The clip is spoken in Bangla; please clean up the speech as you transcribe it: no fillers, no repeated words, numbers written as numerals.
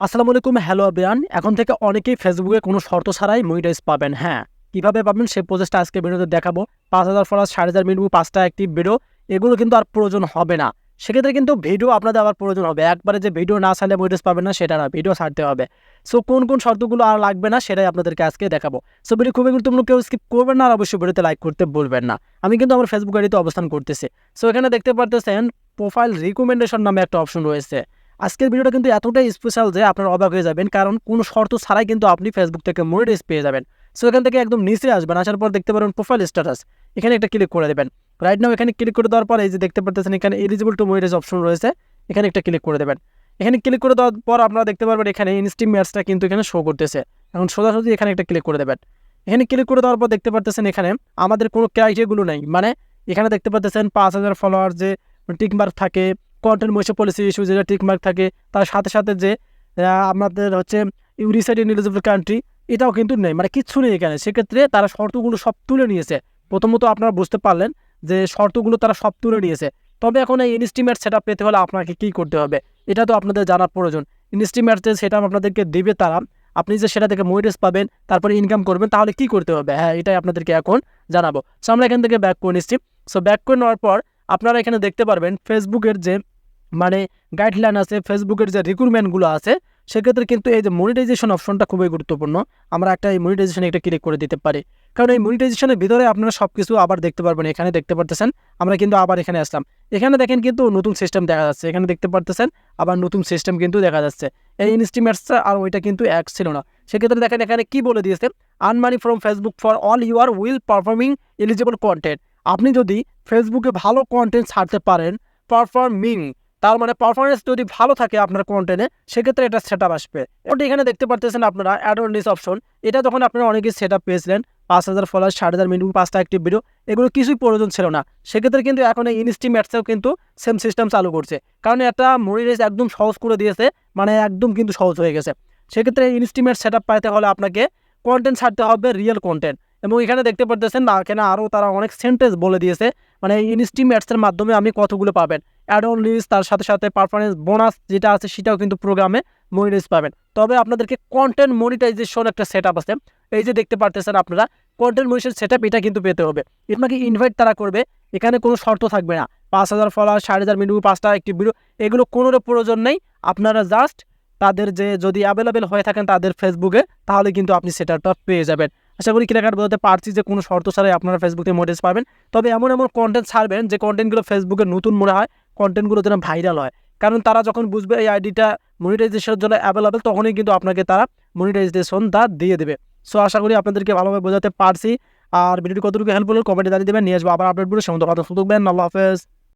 আসসালামু আলাইকুম, হ্যালো এভরিওয়ান। এখন থেকে অনেকেই ফেসবুকে কোনো শর্ত ছাড়াই মনিটাইজ পাবেন। হ্যাঁ, কিভাবে পাবেন সেই প্রসেসটা আজকে ভিডিওতে দেখাবো। ৫,০০০ ফলোয়ার্স, ৪,৫০০ মিনিট, ৫টা অ্যাক্টিভ ভিডিও, এগুলো কিন্তু আর প্রয়োজন হবে না। সেক্ষেত্রে কিন্তু ভিডিও আপনাদের আবার প্রয়োজন হবে। একবারে যে ভিডিও না ছাড়লে মনিটাইজ পাবেন না সেটা না, ভিডিও ছাড়তে হবে। সো কোন শর্তগুলো আর লাগবে না সেটাই আপনাদেরকে আজকে দেখাবো। সো ভিডিও খুবই গুরুত্বপূর্ণ, কেউ স্কিপ করবেন না আর অবশ্যই ভিডিওতে লাইক করতে ভুলবেন না। আমি কিন্তু আমার ফেসবুক আইডিতে অবস্থান করতেছি। সো এখানে দেখতে পারতেছেন প্রোফাইল রিকমেন্ডেশন নামে একটা অপশন রয়েছে। আজকের ভিডিওটা কিন্তু এতটাই স্পেশাল যে আপনারা অবাক হয়ে যাবেন, কারণ কোনো শর্ত ছাড়াই কিন্তু আপনি ফেসবুক থেকে মনিটাইজ পেয়ে যাবেন। সো এখান থেকে একদম নিচে আসবেন, আসার পর দেখতে পারেন প্রোফাইল স্ট্যাটাস, এখানে একটা ক্লিক করে দেবেন। রাইট নাও এখানে ক্লিক করে দেওয়ার পর এই যে দেখতে পাচ্ছেন এখানে এলিজিবল টু মনিটাইজ অপশন রয়েছে, এখানে একটা ক্লিক করে দেবেন। এখানে ক্লিক করে দেওয়ার পর আপনারা দেখতে পারবেন এখানে ইনস্ট্যান্ট ম্যাচটা কিন্তু এখানে শো করতেছে। এখন সোজাসুজি এখানে একটা ক্লিক করে দেবেন। এখানে ক্লিক করে দেওয়ার পর দেখতে পাচ্ছেন এখানে আমাদের কোনো ক্রাইটেরিয়াগুলো নেই, মানে এখানে দেখতে পাচ্ছেন ৫,০০০ ফলোয়ার যে টিকমার্ক থাকে, কন্টেন্ট মনিটাইজেশন পলিসি ইস্যু যেটা টিকমার্ক থাকে, তার সাথে সাথে যে আমাদের হচ্ছে রিসেন্ট ইনএলিজিবল কান্ট্রি, এটাও কিন্তু নেই, মানে কিচ্ছু নেই এখানে। সেক্ষেত্রে তারা শর্তগুলো সব তুলে নিয়েছে। প্রথমত আপনারা বুঝতে পারলেন যে শর্তগুলো তারা সব তুলে নিয়েছে। তবে এখন এই ইনস্টিমেট সেট আপ পেতে হলে আপনাকে কী করতে হবে এটা তো আপনাদের জানার প্রয়োজন। ইনস্টিমেট যে সেট আপ আপনাদেরকে দেবে তারা, আপনি যে সেটা থেকে মনিটাইজ পাবেন, তারপরে ইনকাম করবেন, তাহলে কি করতে হবে, হ্যাঁ এটাই আপনাদেরকে এখন জানাবো। সো আমরা এখান থেকে ব্যাক করে নিচ্ছি। সো ব্যাক করে নেওয়ার পর আপনারা এখানে দেখতে পারবেন ফেসবুকের যে মানে গাইডলাইন আছে, ফেসবুকের যে রিক্রুটমেন্টগুলো আছে, সেক্ষেত্রে কিন্তু এই যে মনিটাইজেশন অপশনটা খুবই গুরুত্বপূর্ণ। আমরা একটা এই মনিটাইজেশনে একটা ক্লিক করে দিতে পারি, কারণ এই মনিটাইজেশনের ভিতরে আপনারা সব কিছু আবার দেখতে পারবেন। এখানে দেখতে পারতেছেন আমরা কিন্তু আবার এখানে আসলাম, এখানে দেখেন কিন্তু নতুন সিস্টেম দেখা যাচ্ছে, এখানে দেখতে পারতেছেন আবার নতুন সিস্টেম কিন্তু দেখা যাচ্ছে। এই ইনস্টিমেটসটা আর ওইটা কিন্তু এক ছিল না। সেক্ষেত্রে দেখেন এখানে কি বলে দিয়েছে, earn money from Facebook for all your will performing eligible content. আপনি যদি ফেসবুকে ভালো কন্টেন্ট ছাড়তে পারেন, পারফর্মিং তার মানে পারফরমেন্স যদি ভালো থাকে আপনার কন্টেন্টে, সেক্ষেত্রে এটা সেট আপ আসবে। ওটা এখানে দেখতে পারতেছেন আপনারা অ্যাড অন লিস্ট অপশন, এটা যখন আপনারা অনেকেই সেট আপ পেয়েছিলেন, ৫,০০০ ফলোয়ার, ৪,৫০০ মিনিট, ৫টা অ্যাক্টিভ ভিডিও, এগুলো কিছুই প্রয়োজন ছিল না। সেক্ষেত্রে কিন্তু এখন এই ইনস্টিমেটসেও কিন্তু সেম সিস্টেম চালু করছে, কারণ এটা মনিটাইজ একদম সহজ করে দিয়েছে, মানে একদম কিন্তু সহজ হয়ে গেছে। সেক্ষেত্রে ইনস্টিমেট সেট আপ পাইতে হলে আপনাকে কন্টেন্ট ছাড়তে হবে, রিয়েল কন্টেন্ট। এবং এখানে দেখতে পারতেছেন না কেন আরও তারা অনেক সেন্টেন্স বলে দিয়েছে, মানে ইনস্টিমেটসের মাধ্যমে আপনি কতগুলো পাবেন অ্যাড অন লিস্ট, তার সাথে সাথে পারফরমেন্স বোনাস যেটা আছে সেটাও কিন্তু প্রোগ্রামে মনিটাইজ পাবেন। তবে আপনাদেরকে কন্টেন্ট মনিটাইজেশন একটা সেট আপ আছে, এই যে দেখতে পারতেছেন আপনারা কন্টেন্ট মনিটাইজেশন সেট আপ, এটা কিন্তু পেতে হবে। আপনাকে ইনভাইট তারা করবে, এখানে কোনো শর্ত থাকবে না। ৫,০০০ ফলোয়ার, ৪,৫০০ মিনিট, 5টা একটি ভিডিও, এগুলো কোনোর প্রয়োজন নেই। আপনারা জাস্ট তাদের যে যদি অ্যাভেলেবেল হয়ে থাকেন তাদের ফেসবুকে, তাহলে কিন্তু আপনি সেটাটা পেয়ে যাবেন। আশা করি ক্লিয়ার বলতে পারছি যে কোনো শর্ত ছাড়াই আপনারা ফেসবুকে মনিটাইজ পাবেন। তবে এমন কন্টেন্ট ছাড়বেন যে কন্টেন্টগুলো ফেসবুকে নতুন মনে হয়, কন্টেন্টগুলো যেন ভাইরাল হয়। কারণ তারা যখন বুঝবে এই আইডিটা মনিটাইজেশনের জন্য অ্যাভেলেবেল, তখনই কিন্তু আপনাকে তারা মনিটাইজেশনটা দিয়ে দেবে। সো আশা করি আপনাদেরকে ভালোভাবে বোঝাতে পারছি। আর ভিডিওটি কতটুকু হেল্প হলো কমেন্টে জানিয়ে দেবেন। নিয়ে আসবো আবার আপডেট ভিডিও, সেমন কথা থাকবেন। আল্লাহ হাফেজ।